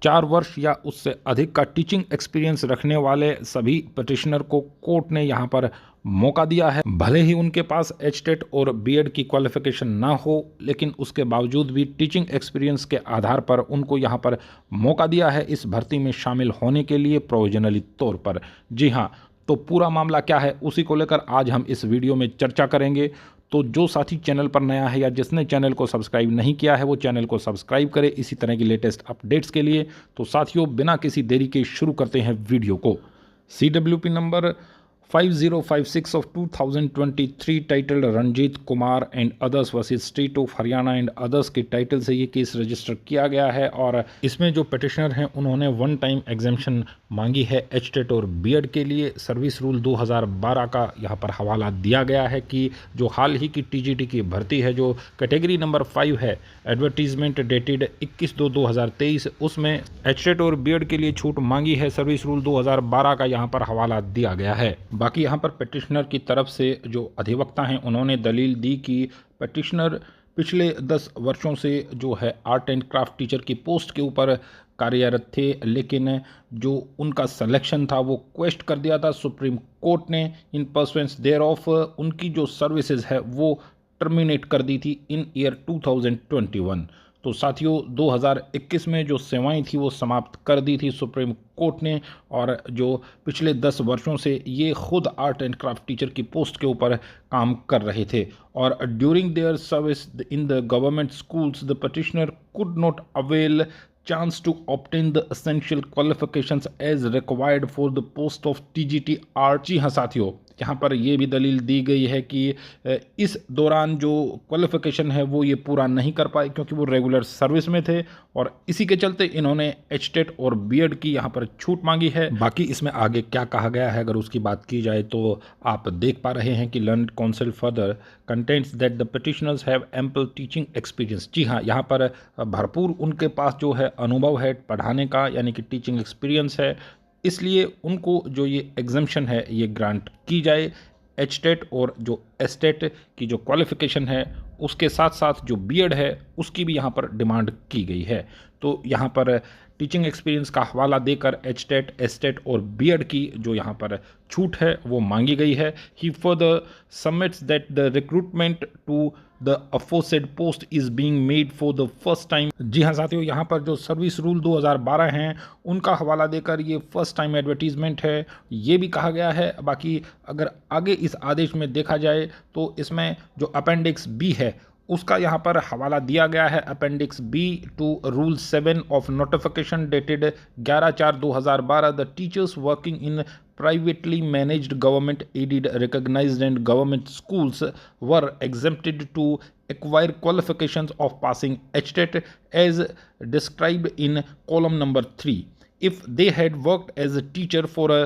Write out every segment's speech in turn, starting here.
4 वर्ष या उससे अधिक का टीचिंग एक्सपीरियंस रखने वाले सभी पिटिशनर को कोर्ट ने यहाँ पर मौका दिया है। भले ही उनके पास एचटेट और बीएड की क्वालिफिकेशन ना हो, लेकिन उसके बावजूद भी टीचिंग एक्सपीरियंस के आधार पर उनको यहाँ पर मौका दिया है इस भर्ती में शामिल होने के लिए प्रोविजनली तौर पर। जी हाँ, तो पूरा मामला क्या है उसी को लेकर आज हम इस वीडियो में चर्चा करेंगे। तो जो साथी चैनल पर नया है या जिसने चैनल को सब्सक्राइब नहीं किया है वो चैनल को सब्सक्राइब करे इसी तरह की लेटेस्ट अपडेट्स के लिए। तो साथियों, बिना किसी देरी के शुरू करते हैं वीडियो को। CWP number 5056 of 2023 title Ranjit Kumar and others versus state of Haryana and others के टाइटल से ये केस रजिस्टर किया गया है और इसमें जो पिटिशनर हैं उन्होंने वन टाइम एग्जामिशन मांगी है एचटेट और बीएड के लिए। सर्विस रूल 2012 का यहाँ पर हवाला दिया गया है कि जो हाल ही की टीजीटी की भर्ती है जो कैटेगरी नंबर 5 है, एडवर्टीजमेंट डेटेड 21/2/2023, उसमें एचटेट और बीएड के लिए छूट मांगी है। सर्विस रूल 2012 का यहाँ पर हवाला दिया गया है। बाकी यहाँ पर पिटिशनर की तरफ से जो अधिवक्ता हैं उन्होंने दलील दी कि पिटिशनर पिछले 10 वर्षों से जो है आर्ट एंड क्राफ्ट टीचर की पोस्ट के ऊपर कार्यरत थे, लेकिन जो उनका सिलेक्शन था वो क्वेश्चन कर दिया था सुप्रीम कोर्ट ने। इन परसुएंस देयर ऑफ उनकी जो सर्विसेज है वो टर्मिनेट कर दी थी इन ईयर 2021। तो साथियों, 2021 में जो सेवाएं थी वो समाप्त कर दी थी सुप्रीम कोर्ट ने, और जो पिछले 10 वर्षों से ये खुद आर्ट एंड क्राफ्ट टीचर की पोस्ट के ऊपर काम कर रहे थे। और during their service in the government schools the petitioner could not avail chance to obtain the essential qualifications as required for the post of TGT art। जी हाँ साथियों, यहाँ पर ये भी दलील दी गई है कि इस दौरान जो क्वालिफिकेशन है वो ये पूरा नहीं कर पाए क्योंकि वो रेगुलर सर्विस में थे, और इसी के चलते इन्होंने एचटेट और बीएड की यहाँ पर छूट मांगी है। बाकी इसमें आगे क्या कहा गया है अगर उसकी बात की जाए तो आप देख पा रहे हैं कि learned counsel further contends that the petitioners have ample teaching experience. जी हाँ, यहाँ पर भरपूर उनके पास जो है अनुभव है पढ़ाने का, यानी कि टीचिंग एक्सपीरियंस है, इसलिए उनको जो ये एग्जम्पशन है ये ग्रांट की जाए। एचटेट और जो एस्टेट की जो क्वालिफिकेशन है उसके साथ साथ जो बीएड है उसकी भी यहाँ पर डिमांड की गई है। तो यहाँ पर टीचिंग एक्सपीरियंस का हवाला देकर एचटेट, एस्टेट और बीएड की जो यहाँ पर छूट है वो मांगी गई है। He further submits that the recruitment to the aforesaid post is being made for the first time. जी हाँ साथियों, यहाँ पर जो सर्विस रूल 2012 हैं उनका हवाला देकर ये फर्स्ट टाइम एडवर्टीजमेंट है ये भी कहा गया है। बाकी अगर आगे इस आदेश में देखा जाए तो इसमें जो अपेंडिक्स बी है उसका यहाँ पर हवाला दिया गया है, appendix B to rule 7 of notification dated 11/4/2012। The teachers working in privately managed government aided recognized and government schools were exempted to acquire qualifications of passing HTET as described in column number 3 if they had worked as a teacher for a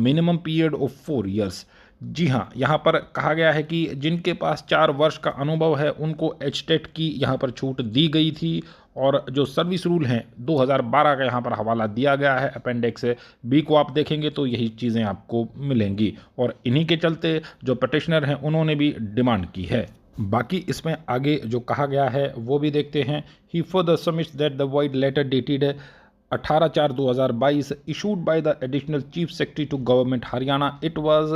minimum period of 4 years। जी हाँ, यहाँ पर कहा गया है कि जिनके पास 4 वर्ष का अनुभव है उनको एचटेट की यहाँ पर छूट दी गई थी, और जो सर्विस रूल हैं 2012 का यहाँ पर हवाला दिया गया है। अपेंडिक्स बी को आप देखेंगे तो यही चीज़ें आपको मिलेंगी, और इन्हीं के चलते जो पिटिशनर हैं उन्होंने भी डिमांड की है। बाकी इसमें आगे जो कहा गया है वो भी देखते हैं। He further submits that the void letter dated 18/4/2022 issued by the additional chief secretary to government Haryana, it was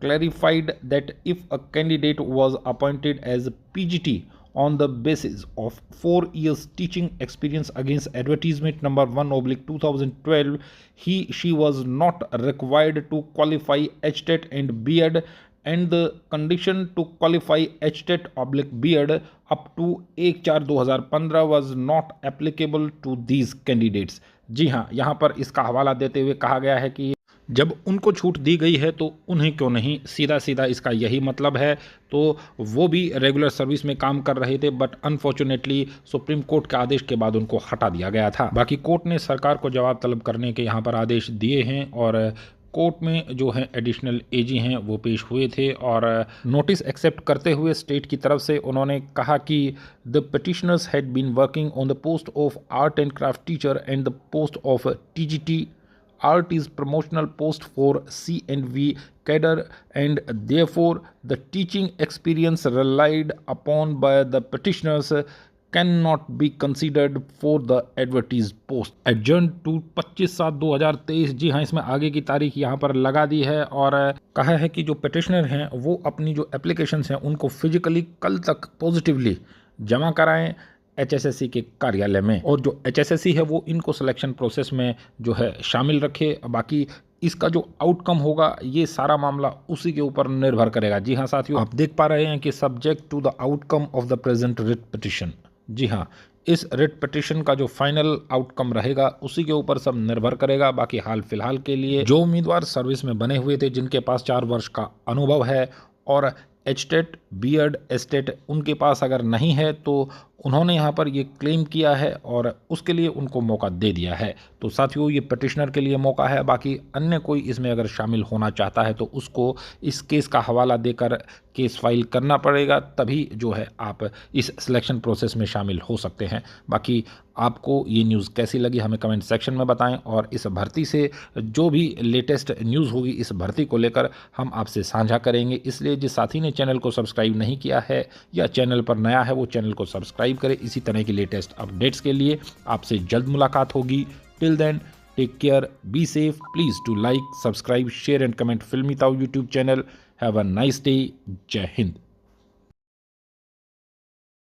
clarified that if a candidate was appointed as PGT on the basis of 4 years teaching experience against advertisement number 1/2012, she was not required to qualify HTET and BEd, and the condition to qualify HTET/BEd up to 1/4/2015 was not applicable to these candidates। जी हाँ, यहाँ पर इसका हवाला देते हुए कहा गया है कि जब उनको छूट दी गई है तो उन्हें क्यों नहीं, सीधा सीधा इसका यही मतलब है। तो वो भी रेगुलर सर्विस में काम कर रहे थे, बट अनफॉर्चुनेटली सुप्रीम कोर्ट के आदेश के बाद उनको हटा दिया गया था। बाकी कोर्ट ने सरकार को जवाब तलब करने के यहाँ पर आदेश दिए हैं, और कोर्ट में जो है एडिशनल एजी हैं वो पेश हुए थे, और नोटिस एक्सेप्ट करते हुए स्टेट की तरफ से उन्होंने कहा कि the petitioners had been working on the post of art and craft teacher and the post of TGT. Art is promotional post for C&V cadre, and therefore the teaching experience relied upon by the petitioners can not be considered for the advertised post adjourn to 25/7/2023। जी हाँ, इसमें आगे की तारीख यहाँ पर लगा दी है और कहा है कि जो पिटिशनर हैं वो अपनी जो एप्लीकेशंस हैं उनको फिजिकली कल तक पॉजिटिवली जमा कराएं HSSC के कार्यालय में, और जो HSSC है वो इनको सिलेक्शन प्रोसेस में जो है शामिल रखे। बाकी इसका जो आउटकम होगा ये सारा मामला उसी के ऊपर निर्भर करेगा। जी हाँ साथियों, आप देख पा रहे हैं कि subject to the outcome of the present writ petition. जी हाँ, इस रिट पिटिशन का जो फाइनल आउटकम रहेगा उसी के ऊपर सब निर्भर करेगा। बाकी हाल फिलहाल के लिए जो उम्मीदवार सर्विस में बने हुए थे, जिनके पास 4 वर्ष का अनुभव है और एचटेट बीएड एस्टेट उनके पास अगर नहीं है तो उन्होंने यहाँ पर ये क्लेम किया है और उसके लिए उनको मौका दे दिया है। तो साथियों, ये पिटिशनर के लिए मौका है। बाकी अन्य कोई इसमें अगर शामिल होना चाहता है तो उसको इस केस का हवाला देकर केस फाइल करना पड़ेगा, तभी जो है आप इस सिलेक्शन प्रोसेस में शामिल हो सकते हैं। बाकी आपको ये न्यूज़ कैसी लगी हमें कमेंट सेक्शन में बताएं, और इस भर्ती से जो भी लेटेस्ट न्यूज़ होगी इस भर्ती को लेकर हम आपसे साझा करेंगे। इसलिए जिस साथी ने चैनल को सब्सक्राइब नहीं किया है या चैनल पर नया है वो चैनल को सब्सक्राइब करें। इसी तरह की लेटेस्ट अपडेट्स के लिए आपसे जल्द मुलाकात होगी। Till then, take care, be safe, please to like, subscribe, share and comment Filmi Tau YouTube channel. Have a nice day. जय हिंद।